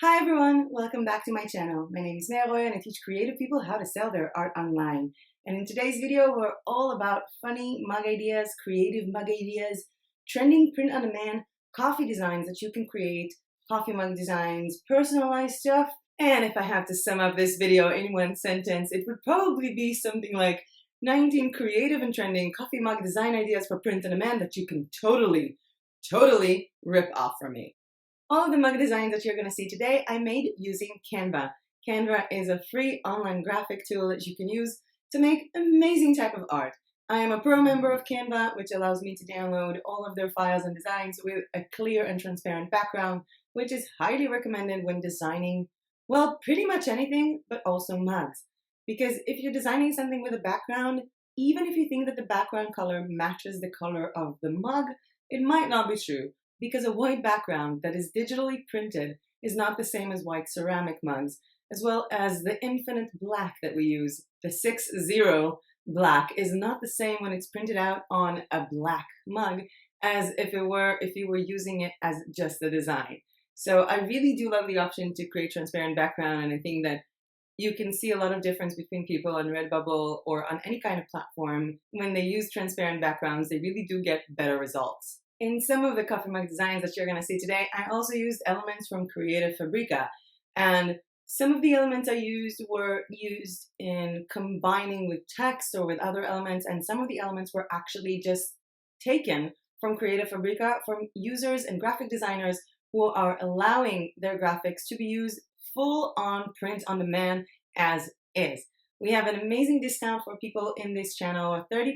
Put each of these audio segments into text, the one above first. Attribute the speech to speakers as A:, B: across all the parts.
A: Hi everyone, welcome back to my channel. My name is Linnea and I teach creative people how to sell their art online. And in today's video, we're all about funny mug ideas, creative mug ideas, trending print-on-demand coffee designs that you can create, coffee mug designs, personalized stuff. And if I have to sum up this video in one sentence, it would probably be something like 19 creative and trending coffee mug design ideas for print-on-demand that you can totally rip off from me. All of the mug designs that you're going to see today, I made using Canva. Canva is a free online graphic tool that you can use to make amazing type of art. I am a pro member of Canva, which allows me to download all of their files and designs with a clear and transparent background, which is highly recommended when designing, well, pretty much anything, but also mugs. Because if you're designing something with a background, even if you think that the background color matches the color of the mug, it might not be true. Because a white background that is digitally printed is not the same as white ceramic mugs, as well as the infinite black that we use. The 6-0 black is not the same when it's printed out on a black mug as if you were using it as just the design. So I really do love the option to create transparent background, and I think that you can see a lot of difference between people on RedBubble or on any kind of platform. When they use transparent backgrounds, they really do get better results. In some of the coffee mug designs that you're going to see today, I also used elements from Creative Fabrica. And some of the elements I used were used in combining with text or with other elements, and some of the elements were actually just taken from Creative Fabrica from users and graphic designers who are allowing their graphics to be used full on print on demand as is. We have an amazing discount for people in this channel, 30%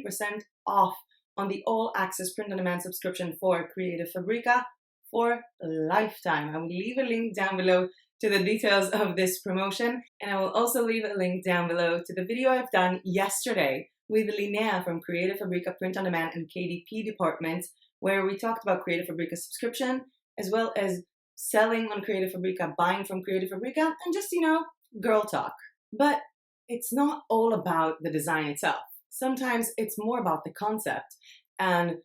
A: off on the all-access print-on-demand subscription for Creative Fabrica for a lifetime. I will leave a link down below to the details of this promotion, and I will also leave a link down below to the video I've done yesterday with Linnea from Creative Fabrica Print-on-Demand and KDP department, where we talked about Creative Fabrica subscription, as well as selling on Creative Fabrica, buying from Creative Fabrica, and just, girl talk. But it's not all about the design itself. Sometimes it's more about the concept and,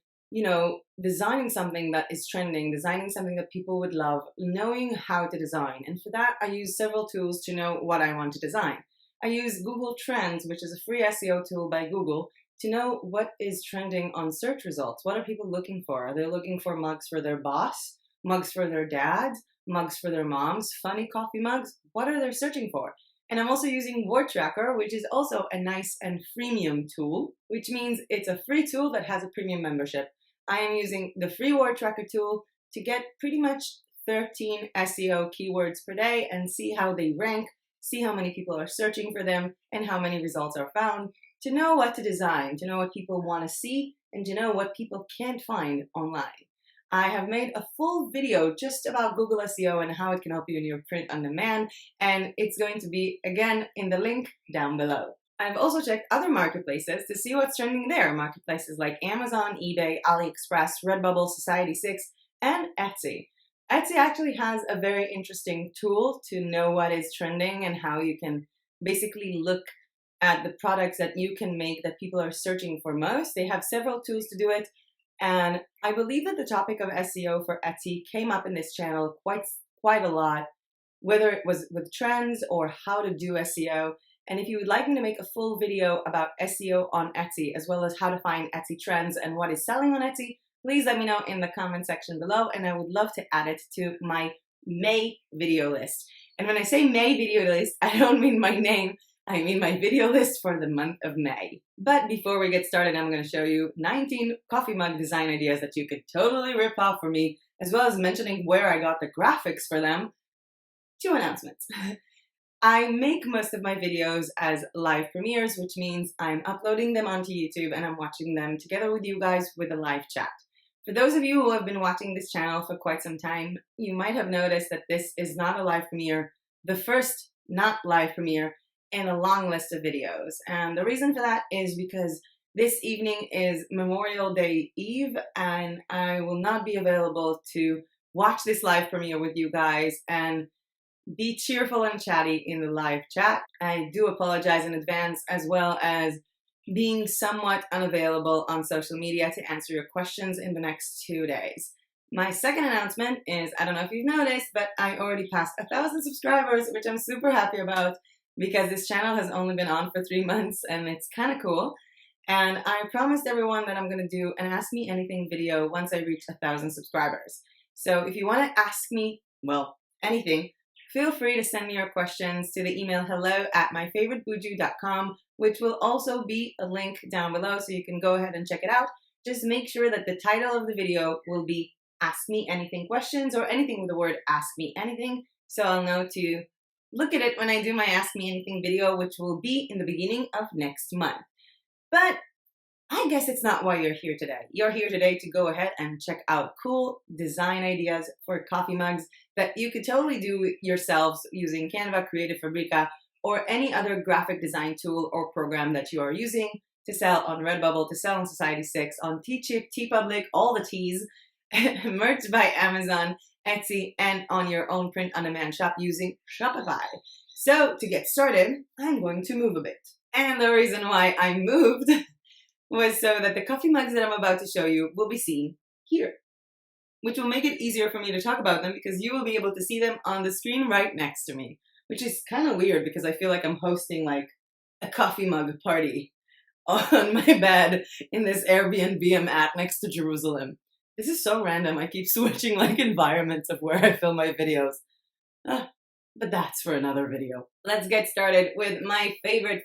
A: designing something that is trending, designing something that people would love, knowing how to design. And for that, I use several tools to know what I want to design. I use Google Trends, which is a free SEO tool by Google, to know what is trending on search results. What are people looking for? Are they looking for mugs for their boss, mugs for their dads, mugs for their moms, funny coffee mugs? What are they searching for? And I'm also using Word Tracker, which is also a nice and freemium tool, which means it's a free tool that has a premium membership. I am using the free Word Tracker tool to get pretty much 13 SEO keywords per day and see how they rank, see how many people are searching for them, and how many results are found, to know what to design, to know what people want to see, and to know what people can't find online. I have made a full video just about Google SEO and how it can help you in your print on demand, and it's going to be, again, in the link down below. I've also checked other marketplaces to see what's trending there. Marketplaces like Amazon, eBay, AliExpress, RedBubble, Society6, and Etsy. Etsy actually has a very interesting tool to know what is trending and how you can basically look at the products that you can make that people are searching for most. They have several tools to do it. And I believe that the topic of SEO for Etsy came up in this channel quite a lot, whether it was with trends or how to do SEO. And if you would like me to make a full video about SEO on Etsy, as well as how to find Etsy trends and what is selling on Etsy, please let me know in the comment section below, and I would love to add it to my May video list. And when I say May video list, I don't mean my name. I mean my video list for the month of May. But before we get started, I'm going to show you 19 coffee mug design ideas that you could totally rip off for me, as well as mentioning where I got the graphics for them. 2 announcements. I make most of my videos as live premieres, which means I'm uploading them onto YouTube and I'm watching them together with you guys with a live chat. For those of you who have been watching this channel for quite some time, you might have noticed that this is not a live premiere, the first not live premiere in a long list of videos. And the reason for that is because this evening is Memorial Day Eve and I will not be available to watch this live premiere with you guys and be cheerful and chatty in the live chat. I do apologize in advance, as well as being somewhat unavailable on social media to answer your questions in the next 2 days. My second announcement is, I don't know if you've noticed, but I already passed 1,000 subscribers, which I'm super happy about because this channel has only been on for 3 months and it's kind of cool. And I promised everyone that I'm going to do an Ask Me Anything video once I reach 1,000 subscribers. So if you want to ask me, well, anything, feel free to send me your questions to the email hello@myfavoritebuju.com, which will also be a link down below so you can go ahead and check it out. Just make sure that the title of the video will be Ask Me Anything questions or anything with the word Ask Me Anything, so I'll know to look at it when I do my Ask Me Anything video, which will be in the beginning of next month. But I guess it's not why you're here today. You're here today to go ahead and check out cool design ideas for coffee mugs that you could totally do yourselves using Canva, Creative Fabrica, or any other graphic design tool or program that you are using to sell on RedBubble, to sell on Society6, on Teachip, TeePublic, all the T's, merch by Amazon, Etsy, and on your own print-on-demand shop using Shopify. So to get started, I'm going to move a bit. And the reason why I moved was so that the coffee mugs that I'm about to show you will be seen here, which will make it easier for me to talk about them because you will be able to see them on the screen right next to me, which is kind of weird because I feel like I'm hosting like a coffee mug party on my bed in this Airbnb I'm at next to Jerusalem. This is so random. I keep switching like environments of where I film my videos. But that's for another video. Let's get started with my favorite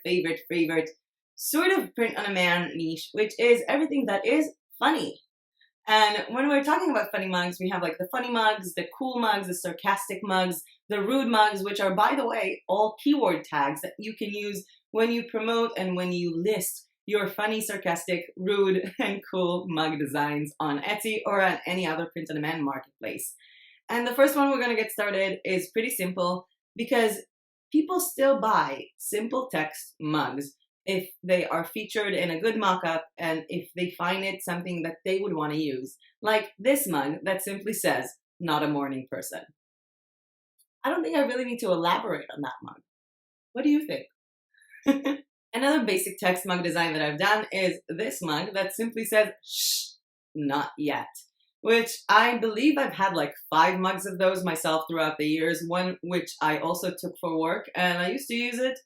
A: sort of print-on-demand niche, which is everything that is funny. And when we're talking about funny mugs, we have like the funny mugs, the cool mugs, the sarcastic mugs, the rude mugs, which are, by the way, all keyword tags that you can use when you promote and when you list your funny, sarcastic, rude, and cool mug designs on Etsy or on any other print-on-demand marketplace. And the first one we're going to get started is pretty simple because people still buy simple text mugs if they are featured in a good mock-up and if they find it something that they would want to use. Like this mug that simply says, "Not a morning person." I don't think I really need to elaborate on that mug. What do you think? Another basic text mug design that I've done is this mug that simply says, "Shh, not yet," which I believe I've had like 5 mugs of those myself throughout the years, one which I also took for work, and I used to use it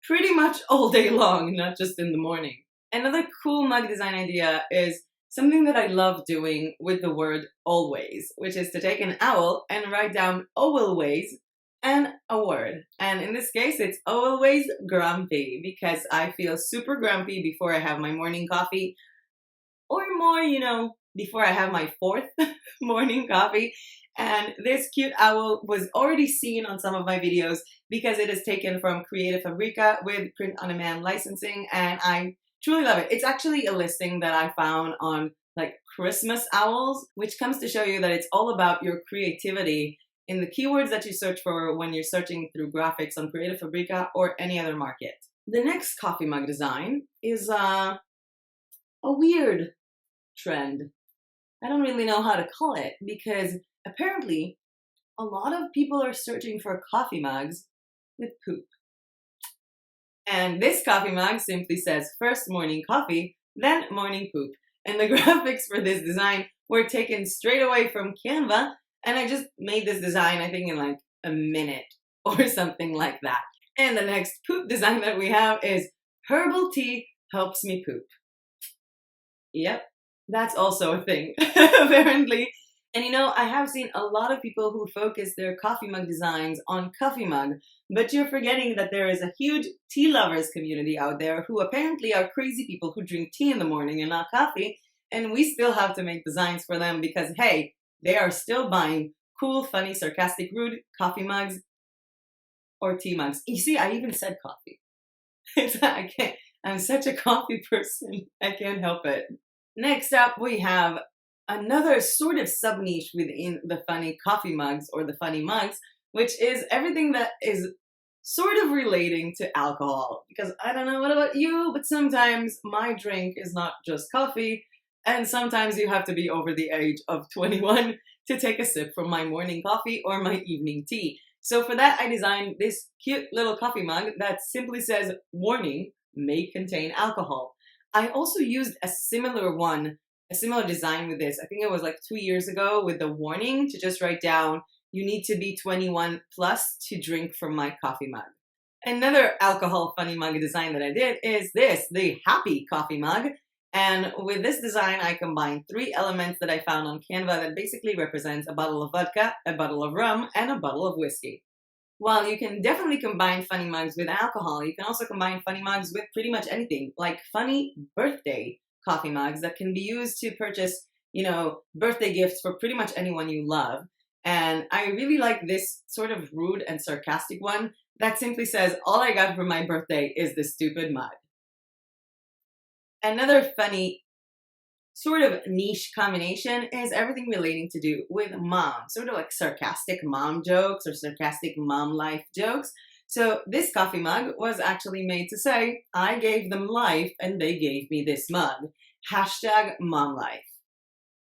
A: pretty much all day long, not just in the morning. Another cool mug design idea is something that I love doing with the word always, which is to take an owl and write down always and a word. And in this case, it's always grumpy because I feel super grumpy before I have my morning coffee, or more, before I have my 4th morning coffee. And this cute owl was already seen on some of my videos because it is taken from Creative Fabrica with print-on-demand licensing, and I truly love it. It's actually a listing that I found on like Christmas owls, which comes to show you that it's all about your creativity in the keywords that you search for when you're searching through graphics on Creative Fabrica or any other market. The next coffee mug design is a weird trend. I don't really know how to call it because apparently a lot of people are searching for coffee mugs with poop. And this coffee mug simply says first morning coffee, then morning poop. And the graphics for this design were taken straight away from Canva, and I just made this design, I think, in like a minute or something like that. And the next poop design that we have is herbal tea helps me poop. Yep, that's also a thing, apparently. And I have seen a lot of people who focus their coffee mug designs on coffee mug, but you're forgetting that there is a huge tea lovers community out there who apparently are crazy people who drink tea in the morning and not coffee, and we still have to make designs for them because, hey, they are still buying cool, funny, sarcastic, rude coffee mugs or tea mugs. You see, I even said coffee. I'm such a coffee person. I can't help it. Next up, we have another sort of sub-niche within the funny coffee mugs or the funny mugs, which is everything that is sort of relating to alcohol. Because I don't know what about you, but sometimes my drink is not just coffee, and sometimes you have to be over the age of 21 to take a sip from my morning coffee or my evening tea. So for that, I designed this cute little coffee mug that simply says, "Warning, may contain alcohol." I also used a similar one a similar design with this. I think it was like 2 years ago with the warning to just write down, you need to be 21 plus to drink from my coffee mug. Another alcohol funny mug design that I did is this, the happy coffee mug. And with this design, I combined 3 elements that I found on Canva that basically represents a bottle of vodka, a bottle of rum, and a bottle of whiskey. While you can definitely combine funny mugs with alcohol, you can also combine funny mugs with pretty much anything, like funny birthday coffee mugs that can be used to purchase, birthday gifts for pretty much anyone you love. And I really like this sort of rude and sarcastic one that simply says, all I got for my birthday is this stupid mug. Another funny sort of niche combination is everything relating to do with mom, sort of like sarcastic mom jokes or sarcastic mom life jokes. So this coffee mug was actually made to say, I gave them life and they gave me this mug. #momlife.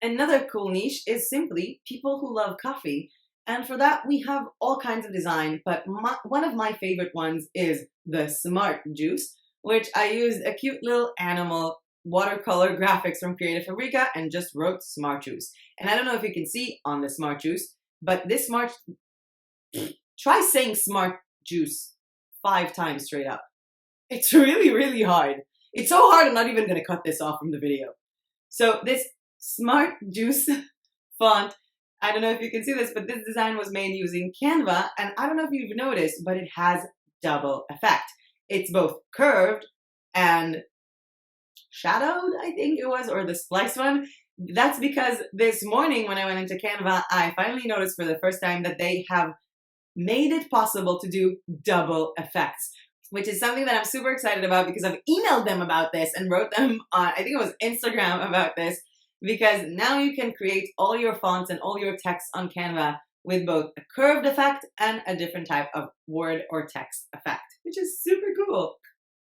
A: Another cool niche is simply people who love coffee. And for that, we have all kinds of design, but one of my favorite ones is the smart juice, which I used a cute little animal watercolor graphics from Creative Fabrica and just wrote smart juice. And I don't know if you can see on the smart juice, but this try saying smart juice 5 times straight up. It's really, really hard. It's so hard I'm not even going to cut this off from the video. So this smart juice font, I don't know if you can see this, but this design was made using Canva, and I don't know if you've noticed, but it has double effect. It's both curved and shadowed, I think it was, or the splice one. That's because this morning when I went into Canva, I finally noticed for the first time that they have made it possible to do double effects, which is something that I'm super excited about because I've emailed them about this and wrote them on, I think it was Instagram about this, because now you can create all your fonts and all your text on Canva with both a curved effect and a different type of word or text effect, which is super cool.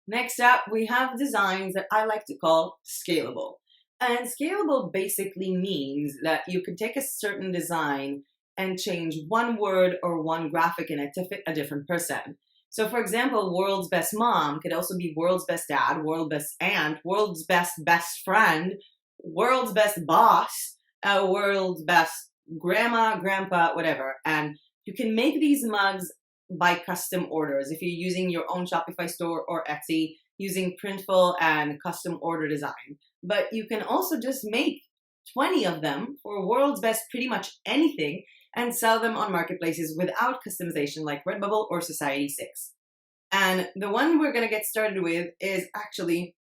A: Next up, we have designs that I like to call scalable. And scalable basically means that you can take a certain design and change one word or one graphic in it to fit a different person. So for example, world's best mom could also be world's best dad, world's best aunt, world's best friend, world's best boss, world's best grandma, grandpa, whatever. And you can make these mugs by custom orders if you're using your own Shopify store or Etsy using Printful and custom order design. But you can also just make 20 of them for world's best pretty much anything and sell them on marketplaces without customization like RedBubble or Society6. And the one we're going to get started with is actually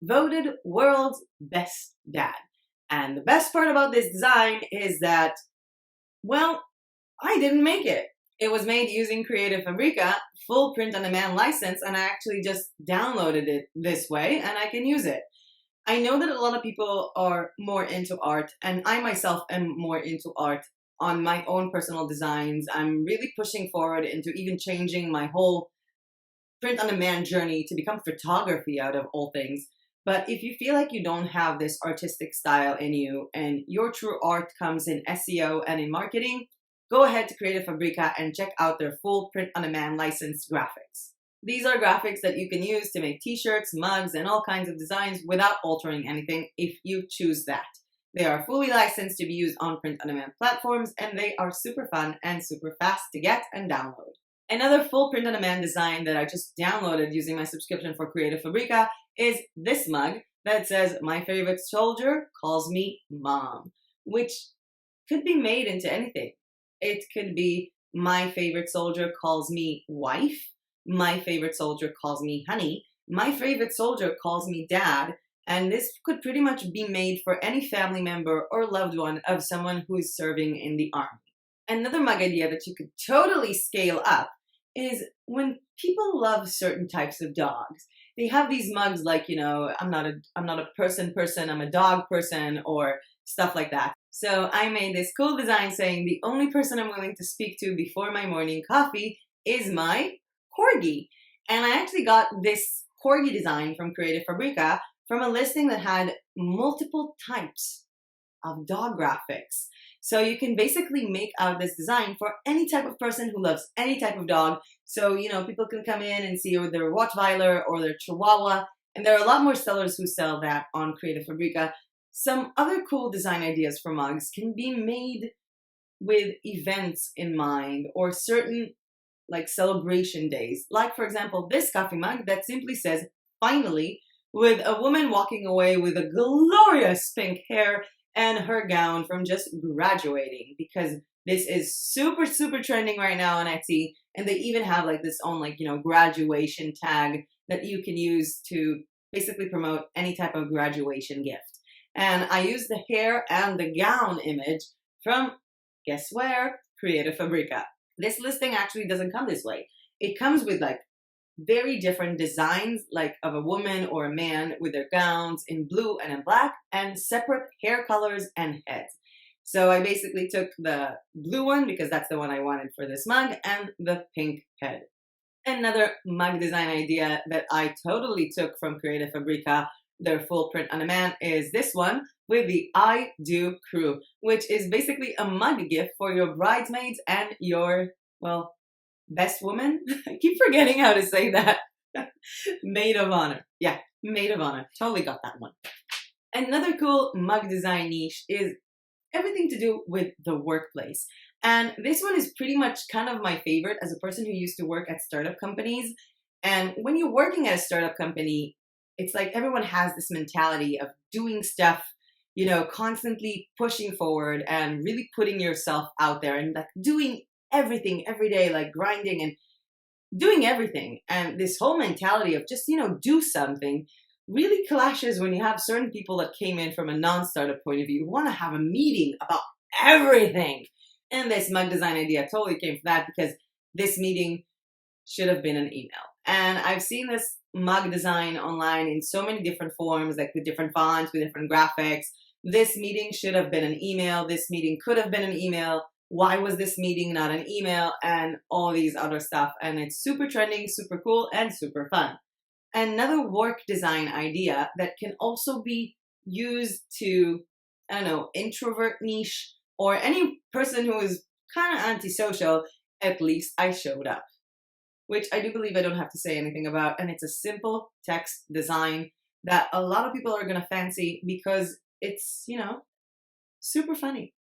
A: voted world's best dad. And the best part about this design is that, well, I didn't make it. It was made using Creative Fabrica, full print-on-demand license, and I actually just downloaded it this way, and I can use it. I know that a lot of people are more into art, and I myself am more into art on my own personal designs. I'm really pushing forward into even changing my whole print-on-demand journey to become photography out of all things. But if you feel like you don't have this artistic style in you, and your true art comes in SEO and in marketing, go ahead to Creative Fabrica and check out their full print-on-demand licensed graphics. These are graphics that you can use to make t-shirts, mugs, and all kinds of designs without altering anything if you choose that. They are fully licensed to be used on print-on-demand platforms, and they are super fun and super fast to get and download. Another full print-on-demand design that I just downloaded using my subscription for Creative Fabrica is this mug that says, "My favorite soldier calls me mom," which could be made into anything. It could be, "My favorite soldier calls me wife," "My favorite soldier calls me honey," "My favorite soldier calls me dad," and this could pretty much be made for any family member or loved one of someone who is serving in the army. Another mug idea that you could totally scale up is when people love certain types of dogs. They have these mugs like, I'm not a person, I'm a dog person, or stuff like that. So I made this cool design saying the only person I'm willing to speak to before my morning coffee is my corgi. And I actually got this corgi design from Creative Fabrica from a listing that had multiple types of dog graphics. So you can basically make out this design for any type of person who loves any type of dog. So, people can come in and see their Rottweiler or their Chihuahua. And there are a lot more sellers who sell that on Creative Fabrica. Some other cool design ideas for mugs can be made with events in mind or certain like celebration days. Like for example, this coffee mug that simply says, finally, with a woman walking away with a glorious pink hair and her gown from just graduating, because this is super, super trending right now on Etsy. And they even have like this own like, graduation tag that you can use to basically promote any type of graduation gift. And I use the hair and the gown image from, guess where? Creative Fabrica. This listing actually doesn't come this way. It comes with like very different designs, like of a woman or a man with their gowns in blue and in black, and separate hair colors and heads. So I basically took the blue one because that's the one I wanted for this mug, and the pink head. Another mug design idea that I totally took from Creative Fabrica, their full print on demand, is this one with the I Do crew, which is basically a mug gift for your bridesmaids and your, well, best woman? I keep forgetting how to say that. Maid of honor. Yeah, maid of honor. Totally got that one. Another cool mug design niche is everything to do with the workplace. And this one is pretty much kind of my favorite as a person who used to work at startup companies. And when you're working at a startup company, it's like everyone has this mentality of doing stuff, constantly pushing forward and really putting yourself out there and like doing everything every day, like grinding and doing everything. And this whole mentality of just, do something really clashes when you have certain people that came in from a non-startup point of view who want to have a meeting about everything. And this mug design idea totally came from that, because this meeting should have been an email. And I've seen this mug design online in so many different forms, like with different fonts, with different graphics. This meeting should have been an email. This meeting could have been an email. Why was this meeting not an email? And all these other stuff. And it's super trending, super cool, and super fun. Another work design idea that can also be used to, introvert niche or any person who is kind of antisocial, at least I showed up, which I do believe I don't have to say anything about. And it's a simple text design that a lot of people are going to fancy because it's, super funny.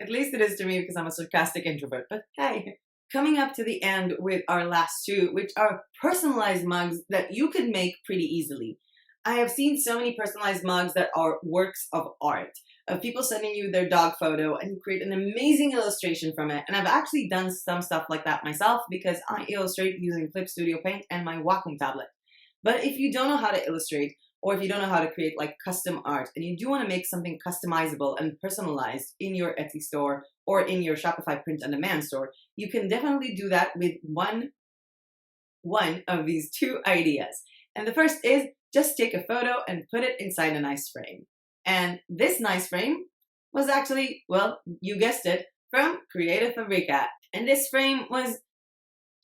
A: At least it is to me, because I'm a sarcastic introvert. But hey, coming up to the end with our last two, which are personalized mugs that you could make pretty easily. I have seen so many personalized mugs that are works of art, of people sending you their dog photo and you create an amazing illustration from it. And I've actually done some stuff like that myself because I illustrate using Clip Studio Paint and my Wacom tablet. But if you don't know how to illustrate, or if you don't know how to create like custom art and you do want to make something customizable and personalized in your Etsy store or in your Shopify print on demand store, you can definitely do that with one of these two ideas. And the first is just take a photo and put it inside a nice frame. And this nice frame was actually, well, you guessed it, from Creative Fabrica. And this frame was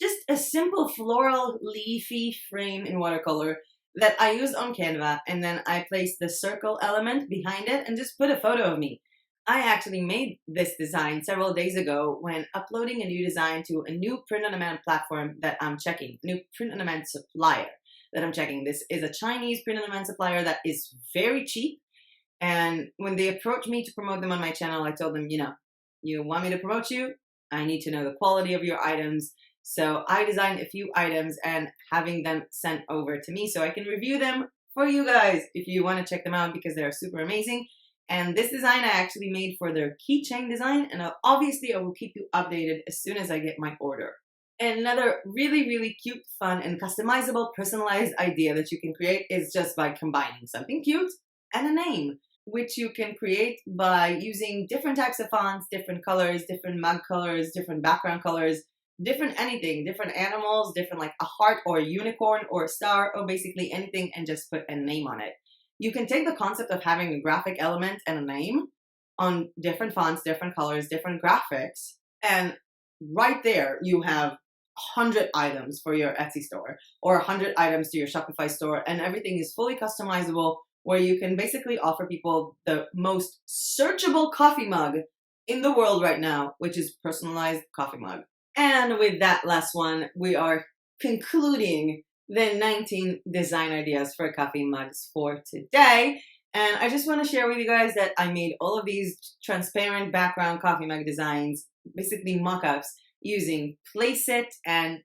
A: just a simple floral leafy frame in watercolor that I used on Canva, and then I placed the circle element behind it and just put a photo of me. I actually made this design several days ago when uploading a new design to a new print-on-demand platform that I'm checking, new print-on-demand supplier that I'm checking. This is a Chinese print-on-demand supplier that is very cheap, and when they approached me to promote them on my channel, I told them, you want me to promote you? I need to know the quality of your items. So I designed a few items and having them sent over to me so I can review them for you guys if you want to check them out, because they're super amazing. And this design I actually made for their keychain design, and obviously I will keep you updated as soon as I get my order. And another really, really cute, fun, and customizable personalized idea that you can create is just by combining something cute and a name, which you can create by using different types of fonts, different colors, different mug colors, different background colors, different anything, different animals, different like a heart or a unicorn or a star or basically anything, and just put a name on it. You can take the concept of having a graphic element and a name on different fonts, different colors, different graphics, and right there you have 100 items for your Etsy store or 100 items to your Shopify store, and everything is fully customizable, where you can basically offer people the most searchable coffee mug in the world right now, which is personalized coffee mug. And with that last one, we are concluding the 19 design ideas for coffee mugs for today. And I just want to share with you guys that I made all of these transparent background coffee mug designs, basically mock-ups, using Placeit, and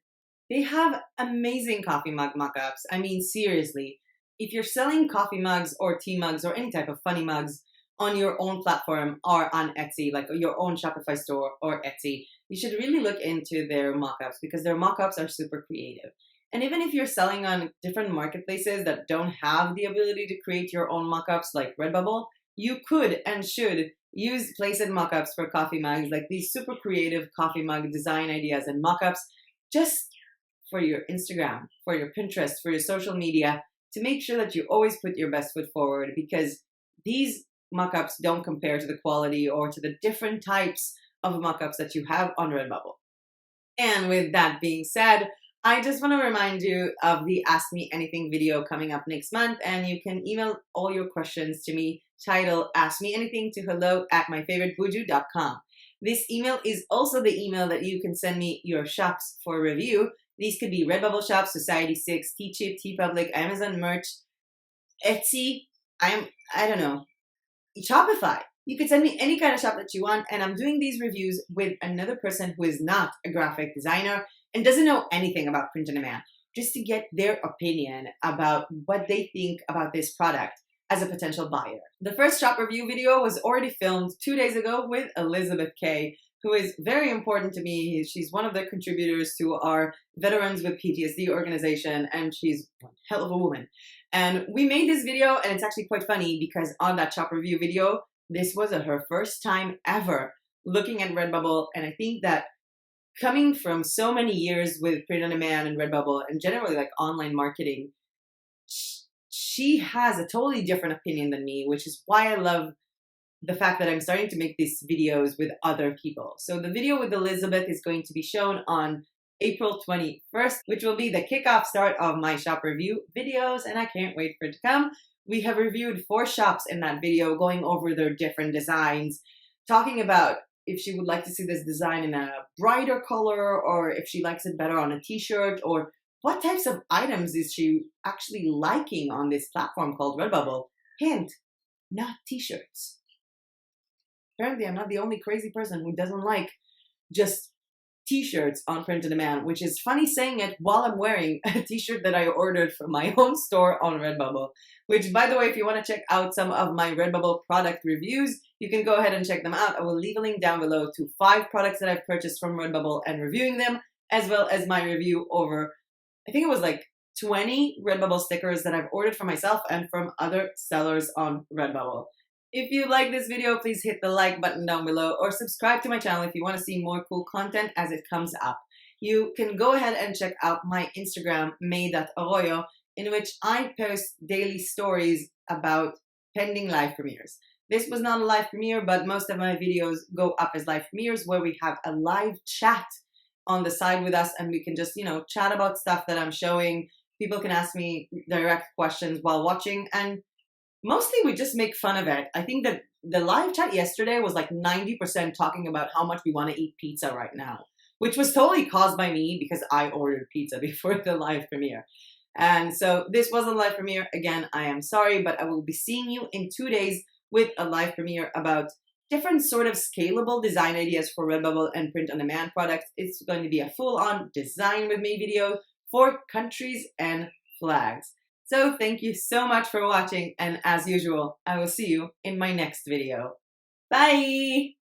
A: they have amazing coffee mug mock-ups. I mean, seriously, if you're selling coffee mugs or tea mugs or any type of funny mugs on your own platform or on Etsy, like your own Shopify store or Etsy, you should really look into their mock-ups because their mock-ups are super creative. And even if you're selling on different marketplaces that don't have the ability to create your own mock-ups like RedBubble, you could and should use Placeit mock-ups for coffee mugs, like these super creative coffee mug design ideas and mock-ups, just for your Instagram, for your Pinterest, for your social media, to make sure that you always put your best foot forward, because these mock-ups don't compare to the quality or to the different types of mock-ups that you have on RedBubble. And with that being said, I just want to remind you of the Ask Me Anything video coming up next month, and you can email all your questions to me, title Ask Me Anything, to hello@myfavoritebuju.com. This email is also the email that you can send me your shops for review. These could be RedBubble shops, Society6, Teachip, TeePublic, Amazon merch, Etsy, I don't know, Shopify. You could send me any kind of shop that you want, and I'm doing these reviews with another person who is not a graphic designer and doesn't know anything about print on demand, just to get their opinion about what they think about this product as a potential buyer. The first shop review video was already filmed 2 days ago with Elizabeth Kay, who is very important to me. She's one of the contributors to our Veterans with PTSD organization, and she's one hell of a woman. And we made this video, and it's actually quite funny because on that shop review video, this was her first time ever looking at RedBubble, and I think that coming from so many years with print on demand and RedBubble and generally like online marketing, she has a totally different opinion than me, which is why I love the fact that I'm starting to make these videos with other people. So the video with Elizabeth is going to be shown on April 21st, which will be the kickoff start of my shop review videos, and I can't wait for it to come. We have reviewed 4 shops in that video, going over their different designs, talking about if she would like to see this design in a brighter color, or if she likes it better on a t-shirt, or what types of items is she actually liking on this platform called RedBubble. Hint, not t-shirts. Apparently, I'm not the only crazy person who doesn't like just t-shirts on print on demand, which is funny saying it while I'm wearing a t-shirt that I ordered from my own store on RedBubble, which, by the way, if you want to check out some of my RedBubble product reviews, you can go ahead and check them out. I will leave a link down below to 5 products that I've purchased from RedBubble and reviewing them, as well as my review over, I think it was like 20 RedBubble stickers that I've ordered for myself and from other sellers on RedBubble. If you like this video, please hit the like button down below, or subscribe to my channel if you want to see more cool content as it comes up. You can go ahead and check out my Instagram, may.arroyo, in which I post daily stories about pending live premieres. This was not a live premiere, but most of my videos go up as live premieres where we have a live chat on the side with us, and we can just, chat about stuff that I'm showing. People can ask me direct questions while watching, and mostly we just make fun of it. I think that the live chat yesterday was like 90% talking about how much we want to eat pizza right now, which was totally caused by me because I ordered pizza before the live premiere. And so this was a live premiere. Again, I am sorry, but I will be seeing you in 2 days with a live premiere about different sort of scalable design ideas for RedBubble and print on demand products. It's going to be a full-on design with me video for countries and flags. So thank you so much for watching, and as usual, I will see you in my next video. Bye!